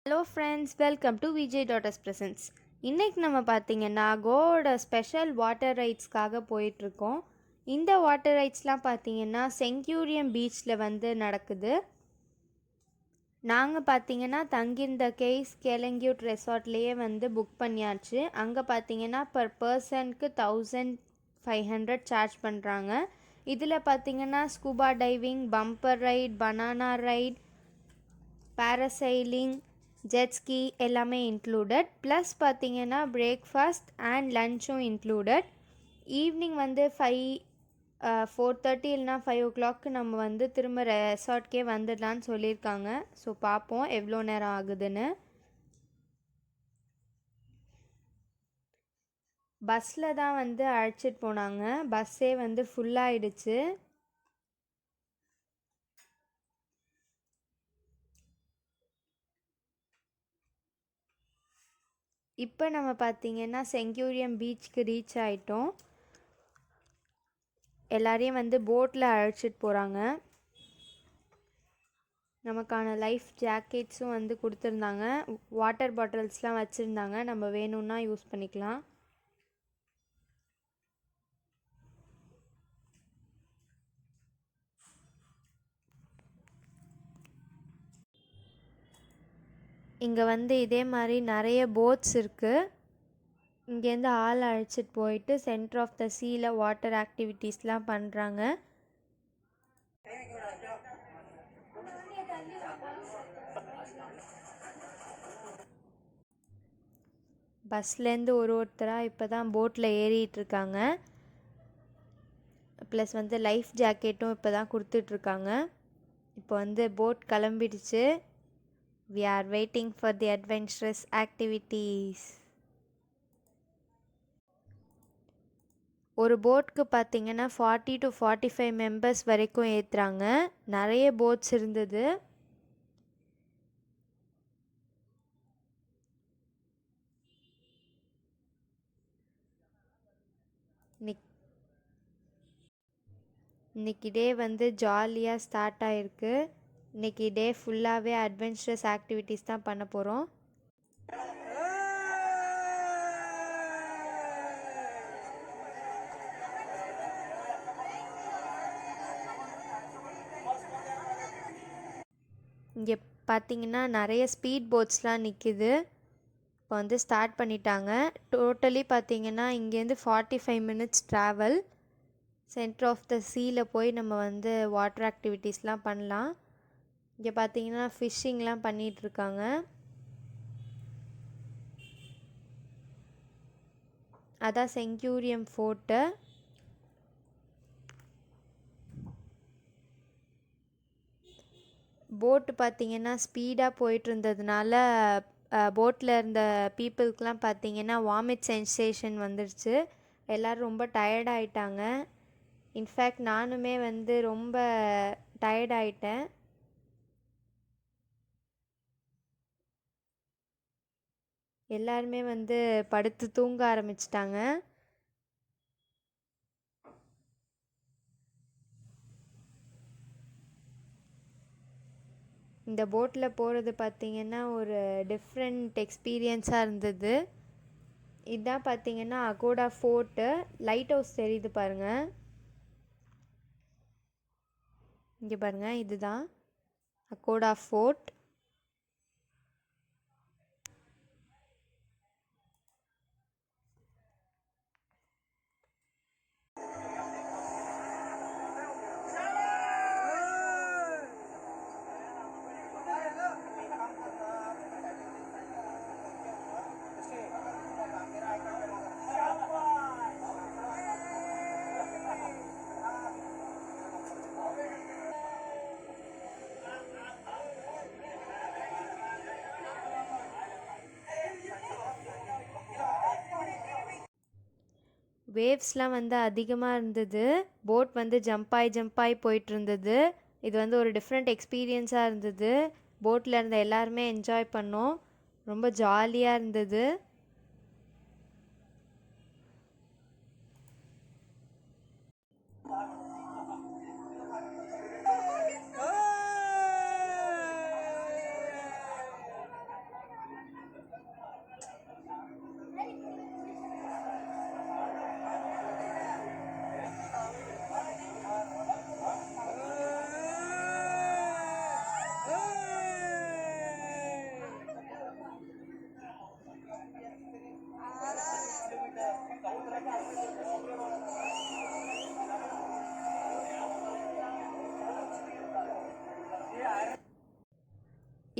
Hello friends, welcome to Vijay daughters presence. இன்றைக்கி நம்ம பார்த்திங்கன்னா கோவோட ஸ்பெஷல் வாட்டர் ரைட்ஸ்க்காக போயிட்டுருக்கோம். இந்த வாட்டர் ரைட்ஸ்லாம் பார்த்திங்கன்னா செங்க்யூரியம் பீச்சில் வந்து நடக்குது. நாங்கள் பார்த்திங்கன்னா தங்கியிருந்த கேஸ் கெலங்கியூட் ரெசார்ட்லேயே வந்து புக் பண்ணியாச்சு. அங்கே பார்த்திங்கன்னா பர் பர்சனுக்கு 1500 சார்ஜ் பண்ணுறாங்க. இதில் பார்த்திங்கன்னா scuba diving, bumper right, banana right, parasailing, jet ski எல்லாமே இன்க்ளூடட். ப்ளஸ் பார்த்திங்கன்னா பிரேக்ஃபாஸ்ட் அண்ட் லன்ச்சும் இன்க்ளூடட். ஈவினிங் வந்து 4:30 இல்லைனா 5 o'clock நம்ம வந்து திரும்ப ரெசார்ட்கே வந்துடலான்னு சொல்லியிருக்காங்க. ஸோ பார்ப்போம் எவ்வளோ நேரம் ஆகுதுன்னு. பஸ்ஸில் தான் வந்து அழைச்சிட்டு போனாங்க. பஸ்ஸே வந்து ஃபுல்லாகிடுச்சு. இப்போ நம்ம பார்த்திங்கன்னா செங்க்யூரியம் பீச்சுக்கு ரீச் ஆகிட்டோம். எல்லாரையும் வந்து போட்டில் அழைச்சிட்டு போகிறாங்க. நமக்கான லைஃப் ஜாக்கெட்ஸும் வந்து கொடுத்துருந்தாங்க. வாட்டர் பாட்டில்ஸ்லாம் வச்சுருந்தாங்க, நம்ம வேணும்னா யூஸ் பண்ணிக்கலாம். இங்கே வந்து இதே மாதிரி நிறைய போட்ஸ் இருக்குது. இங்கேருந்து ஆள் அழைச்சிட்டு போயிட்டு சென்டர் ஆஃப் த சீல வாட்டர் ஆக்டிவிட்டீஸ்லாம் பண்ணுறாங்க. பஸ்லேருந்து ஒருத்தராக இப்போ தான் போட்டில் ஏறிட்டுருக்காங்க. ப்ளஸ் வந்து லைஃப் ஜாக்கெட்டும் இப்போ தான் கொடுத்துட்ருக்காங்க. இப்போ வந்து boat கிளம்பிடுச்சு. We are waiting for the adventurous activities. ஒரு போட்க்கு பார்த்திங்கன்னா 40 to 45 மெம்பர்ஸ் வரைக்கும் ஏற்றுறாங்க. நிறைய போட்ஸ் இருந்தது. இன்னைக்கு டே வந்து ஜாலியாக ஸ்டார்ட் ஆகிருக்கு. இன்றைக்கி டே ஃபுல்லாகவே அட்வென்ச்சரஸ் ஆக்டிவிட்டீஸ் தான் பண்ண போகிறோம். இங்கே பார்த்திங்கன்னா நிறைய ஸ்பீட் போட்ஸ்லாம் நிற்கிது. இப்போ வந்து ஸ்டார்ட் பண்ணிட்டாங்க. டோட்டலி பார்த்திங்கன்னா இங்கேருந்து 45 minutes travel. Centre of the சீல போய் நம்ம வந்து வாட்டர் ஆக்டிவிட்டீஸ்லாம் பண்ணலாம். இங்கே பார்த்தீங்கன்னா ஃபிஷ்ஷிங்லாம் பண்ணிகிட்ருக்காங்க. அதான் செங்க்யூரியம் ஃபோர்ட்டு. போட்டு பார்த்திங்கன்னா ஸ்பீடாக போயிட்டு இருந்ததுனால போட்டில் இருந்த பீப்புளுக்கெலாம் பார்த்திங்கன்னா வாமிட் சென்சேஷன் வந்துடுச்சு. எல்லோரும் ரொம்ப டயர்ட் ஆகிட்டாங்க. இன்ஃபேக்ட் நானுமே வந்து ரொம்ப டயர்ட் ஆகிட்டேன். எல்லாருமே வந்து படுத்து தூங்க ஆரம்பிச்சிட்டாங்க. இந்த போட்டில் போகிறது பார்த்திங்கன்னா ஒரு டிஃப்ரெண்ட் எக்ஸ்பீரியன்ஸாக இருந்தது. இதுதான் பார்த்திங்கன்னா அகோடா ஃபோர்ட்டு. லைட் ஹவுஸ் தெரியுது பாருங்கள். இங்கே பாருங்கள், இதுதான் அகோடா ஃபோர்ட். வேவ்ஸ்லாம் வந்து அதிகமாக இருந்தது. போட் வந்து ஜம்பாய் போயிட்டு இருந்தது. இது வந்து ஒரு டிஃப்ரெண்ட் எக்ஸ்பீரியன்ஸாக இருந்தது. போட்டில் இருந்த எல்லாருமே என்ஜாய் பண்ணோம். ரொம்ப ஜாலியாக இருந்தது.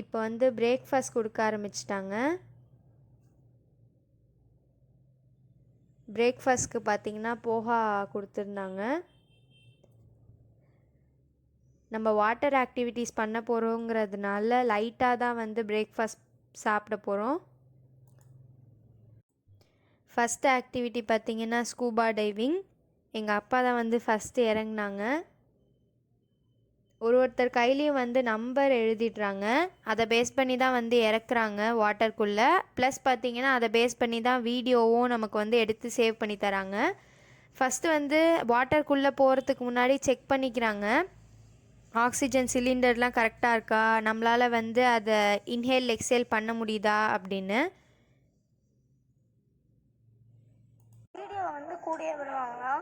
இப்போ வந்து பிரேக்ஃபாஸ்ட் கொடுக்க ஆரம்பிச்சிட்டாங்க. பிரேக்ஃபாஸ்ட்க்கு பார்த்திங்கன்னா போஹா கொடுத்துருந்தாங்க. நம்ம வாட்டர் ஆக்டிவிட்டீஸ் பண்ண போகிறோங்கிறதுனால லைட்டாக தான் வந்து பிரேக்ஃபாஸ்ட் சாப்பிட போகிறோம். ஃபஸ்ட்டு ஆக்டிவிட்டி பார்த்திங்கன்னா ஸ்கூபா டைவிங். எங்கள் அப்பா தான் வந்து ஃபஸ்ட்டு இறங்குனாங்க. ஒருத்தர் கையிலையும் வந்து நம்பர் எழுதிடுறாங்க. அதை பேஸ் பண்ணி தான் வந்து இறக்குறாங்க வாட்டருக்குள்ளே. ப்ளஸ் பார்த்திங்கன்னா அதை பேஸ் பண்ணி தான் வீடியோவும் நமக்கு வந்து எடுத்து சேவ் பண்ணி தராங்க. ஃபஸ்ட்டு வந்து வாட்டருக்குள்ளே போகிறதுக்கு முன்னாடி செக் பண்ணிக்கிறாங்க ஆக்சிஜன் சிலிண்டர்லாம் கரெக்டாக இருக்கா, நம்மளால் வந்து அதை இன்ஹேல் எக்ஸேல் பண்ண முடியுதா அப்படின்னு. வீடியோ வந்து கூடயே விடுவாங்களா?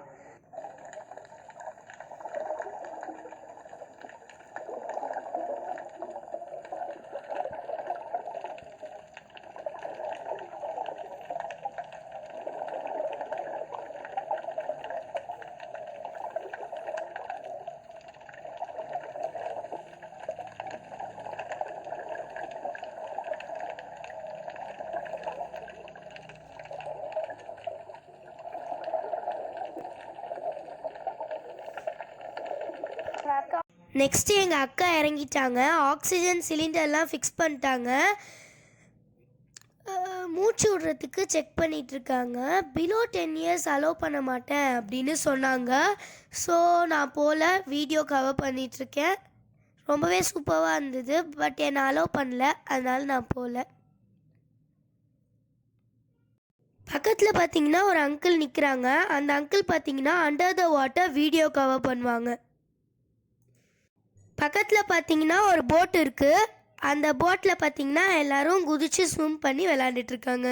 நெக்ஸ்ட்டு எங்கள் அக்கா இறங்கிட்டாங்க. ஆக்சிஜன் சிலிண்டர்லாம் ஃபிக்ஸ் பண்ணிட்டாங்க. மூச்சு விடுறதுக்கு செக் பண்ணிகிட்ருக்காங்க. பிலோ 10 இயர்ஸ் அலோவ் பண்ண மாட்டேன் அப்படின்னு சொன்னாங்க. ஸோ நான் போல் வீடியோ கவர் பண்ணிகிட்ருக்கேன். ரொம்பவே சூப்பராக இருந்தது. பட் என்னை அலோவ் பண்ணல, அதனால் நான் போகல. பக்கத்தில் பார்த்தீங்கன்னா ஒரு அங்கிள் நிற்கிறாங்க. அந்த அங்கிள் பார்த்தீங்கன்னா under the water video cover பண்ணுவாங்க. பக்கத்தில் பார்த்தீங்கன்னா ஒரு போட் இருக்குது. அந்த போட்டில் பார்த்தீங்கன்னா எல்லோரும் குதித்து ஸ்விம் பண்ணி விளாண்டுட்ருக்காங்க.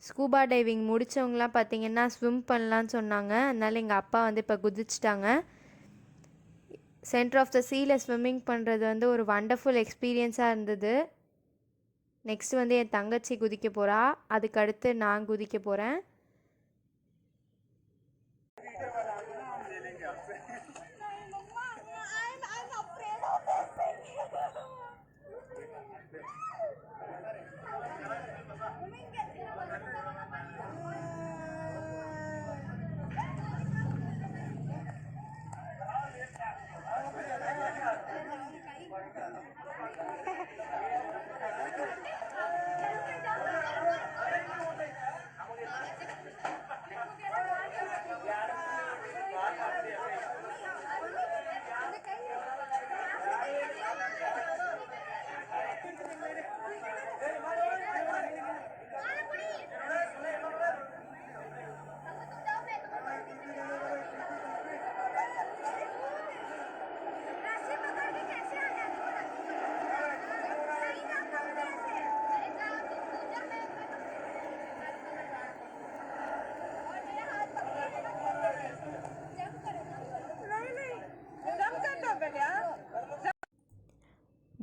ஸ்கூபா டைவிங் முடித்தவங்களாம் பார்த்திங்கன்னா ஸ்விம் பண்ணலான்னு சொன்னாங்க. அதனால் எங்கள் அப்பா வந்து இப்போ குதிச்சிட்டாங்க. சென்டர் ஆஃப் த சீயில் ஸ்விம்மிங் பண்ணுறது வந்து ஒரு வண்டர்ஃபுல் எக்ஸ்பீரியன்ஸாக இருந்தது. நெக்ஸ்ட் வந்து என் தங்கச்சி குதிக்க போகிறா. அதுக்கடுத்து நான் குதிக்க போகிறேன்.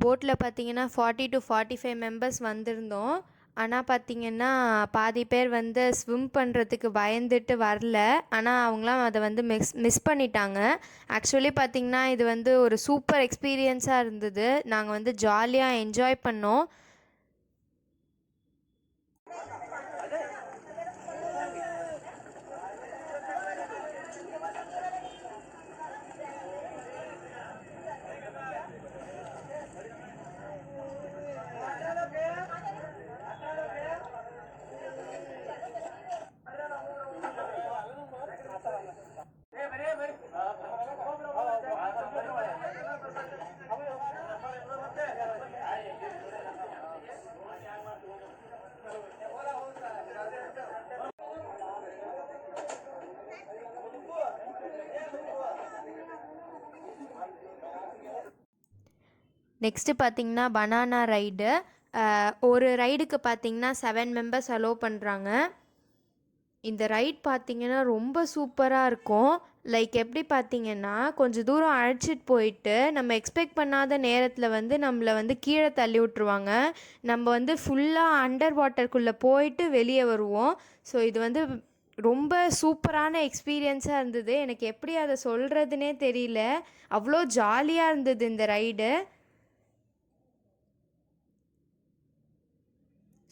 போட்டில் பார்த்திங்கன்னா 40 to 45 மெம்பர்ஸ் வந்திருந்தோம். ஆனால் பார்த்திங்கன்னா பாதி பேர் வந்து ஸ்விம் பண்ணுறதுக்கு பயந்துட்டு வரல. ஆனால் அவங்களாம் அதை வந்து மிஸ் பண்ணிட்டாங்க. ஆக்சுவலி பார்த்திங்கன்னா இது வந்து ஒரு சூப்பர் எக்ஸ்பீரியன்ஸாக இருந்தது. நாங்கள் வந்து ஜாலியாக என்ஜாய் பண்ணோம். நெக்ஸ்ட்டு பார்த்தீங்கன்னா பனானா ரைடு. ஒரு ரைடுக்கு பார்த்தீங்கன்னா 7 மெம்பர்ஸ் அலோவ் பண்ணுறாங்க. இந்த ரைட் பார்த்தீங்கன்னா ரொம்ப சூப்பராக இருக்கும். லைக் எப்படி பார்த்தீங்கன்னா கொஞ்சம் தூரம் அழைச்சிட்டு போயிட்டு நம்ம எக்ஸ்பெக்ட் பண்ணாத நேரத்தில் வந்து நம்மளை வந்து கீழே தள்ளி விட்ருவாங்க. நம்ம வந்து ஃபுல்லாக அண்டர் வாட்டருக்குள்ளே போயிட்டு வெளியே வருவோம். ஸோ இது வந்து ரொம்ப சூப்பரான எக்ஸ்பீரியன்ஸாக இருந்தது. எனக்கு எப்படி அதை சொல்கிறதுனே தெரியல. அவ்வளோ ஜாலியாக இருந்தது இந்த ரைடு.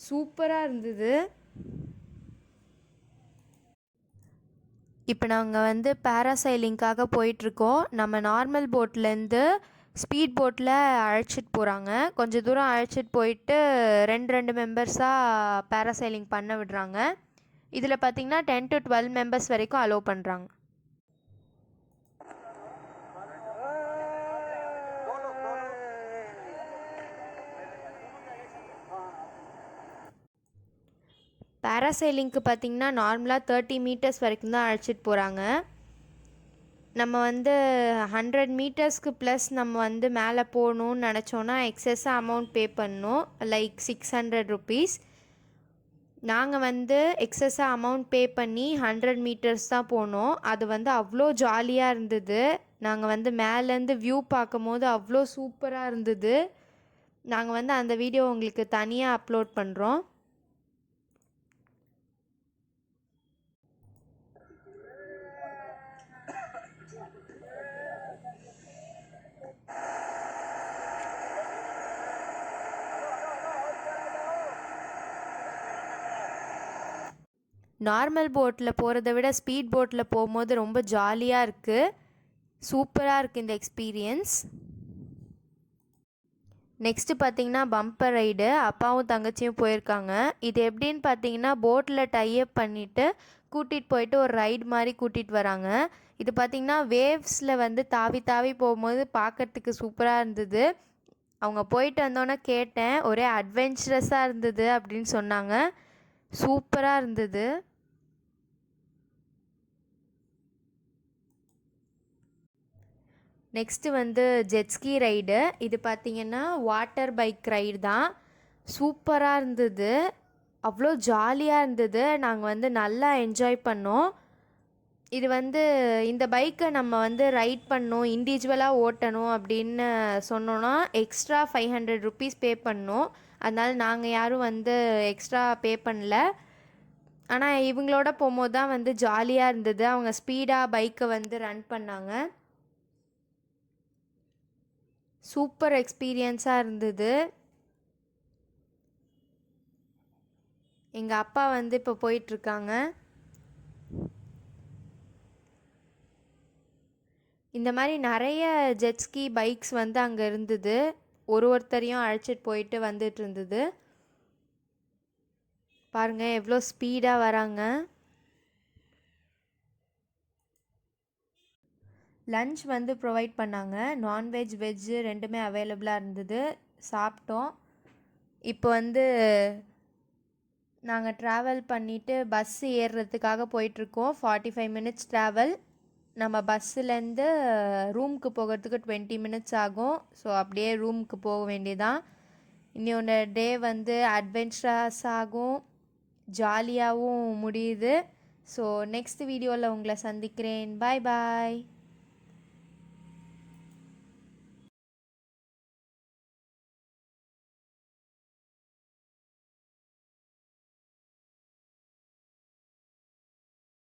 சூப்பராக இருந்தது. இப்போ நாங்கள் வந்து பேராசைலிங்காக போயிட்டுருக்கோம். நம்ம நார்மல் போட்லேருந்து ஸ்பீட் போட்டில் அழைச்சிட்டு போகிறாங்க. கொஞ்சம் தூரம் அழைச்சிட்டு போயிட்டு ரெண்டு மெம்பர்ஸாக பேராசைலிங் பண்ண விடுறாங்க. இதில் பார்த்திங்கன்னா 10 to 12 மெம்பர்ஸ் வரைக்கும் அலோவ் பண்ணுறாங்க. பேராசைலிங்க்கு பார்த்திங்கன்னா நார்மலாக 30 மீட்டர்ஸ் வரைக்கும் தான் அழைச்சிட்டு போகிறாங்க. நம்ம வந்து 100 மீட்டர்ஸ்க்கு ப்ளஸ் நம்ம வந்து மேலே போகணுன்னு நினச்சோன்னா எக்ஸஸாக அமௌண்ட் பே பண்ணணும். Like 600 rupees. நாங்கள் வந்து எக்ஸஸாக அமௌண்ட் பே பண்ணி 100 மீட்டர்ஸ் தான் போனோம். அது வந்து அவ்வளோ ஜாலியாக இருந்தது. நாங்கள் வந்து மேலேருந்து வியூ பார்க்கும் போது அவ்வளோ சூப்பராக இருந்தது. நாங்கள் வந்து அந்த வீடியோ உங்களுக்கு தனியாக அப்லோட் பண்ணுறோம். நார்மல் போட்டில் போகிறத விட ஸ்பீட் போட்டில் போகும்போது ரொம்ப ஜாலியாக இருக்குது. சூப்பராக இருக்குது இந்த எக்ஸ்பீரியன்ஸ். நெக்ஸ்ட்டு பார்த்தீங்கன்னா பம்பர் ரைடு. அப்பாவும் தங்கச்சியும் போயிருக்காங்க. இது எப்படின்னு பார்த்தீங்கன்னா போட்டில் டைப் பண்ணிவிட்டு கூட்டிகிட்டு போயிட்டு ஒரு ரைடு மாதிரி கூட்டிகிட்டு வராங்க. இது பார்த்திங்கன்னா வேவ்ஸில் வந்து தாவி தாவி போகும்போது பார்க்குறதுக்கு சூப்பராக இருந்தது. அவங்க போயிட்டு வந்தோன்னே கேட்டேன், ஒரே அட்வென்ச்சரஸாக இருந்தது அப்படின்னு சொன்னாங்க. சூப்பராக இருந்தது. நெக்ஸ்ட்டு வந்து ஜெட்ஸ்கி ரைடு. இது பார்த்திங்கன்னா வாட்டர் பைக் ரைடு தான். சூப்பராக இருந்தது. அவ்வளோ ஜாலியாக இருந்தது. நாங்கள் வந்து நல்லா என்ஜாய் பண்ணோம். இது வந்து இந்த பைக்கை நம்ம வந்து ரைட் பண்ணணும், இண்டிவிஜுவலாக ஓட்டணும் அப்படின்னு சொன்னோன்னா எக்ஸ்ட்ரா 500 ருபீஸ் பே பண்ணோம். அதனால் நாங்கள் யாரும் வந்து எக்ஸ்ட்ரா பே பண்ணல. ஆனால் இவங்களோட போகும்போது தான் வந்து ஜாலியாக இருந்தது. அவங்க ஸ்பீடாக பைக்கை வந்து ரன் பண்ணாங்க. சூப்பர் எக்ஸ்பீரியன்ஸாக இருந்தது. எங்கள் அப்பா வந்து இப்போ போயிட்டுருக்காங்க. இந்த மாதிரி நிறைய ஜெட்ஸ்கி பைக்ஸ் வந்து அங்கே இருந்தது. ஒருத்தரையும் அழைச்சிட்டு போயிட்டு வந்துட்டு இருந்தது. பாருங்கள் எவ்வளோ ஸ்பீடாக வராங்க. லன்ச் வந்து ப்ரொவைட் பண்ணாங்க. நான்வெஜ் வெஜ்ஜு ரெண்டுமே அவைலபிளாக இருந்தது. சாப்பிட்டோம். இப்போ வந்து நாங்கள் ட்ராவல் பண்ணிவிட்டு பஸ்ஸு ஏறுறதுக்காக போயிட்டுருக்கோம். 45 மினிட்ஸ் ட்ராவல். நம்ம பஸ்ஸுலேருந்து ரூமுக்கு போகிறதுக்கு 20 மினிட்ஸ் ஆகும். ஸோ அப்படியே ரூமுக்கு போக வேண்டியதான். இன்னொன்று டே வந்து அட்வென்ச்சரஸாகவும் ஜாலியாகவும் முடியுது. ஸோ நெக்ஸ்ட் வீடியோவில் உங்களை சந்திக்கிறேன். பாய் பாய்.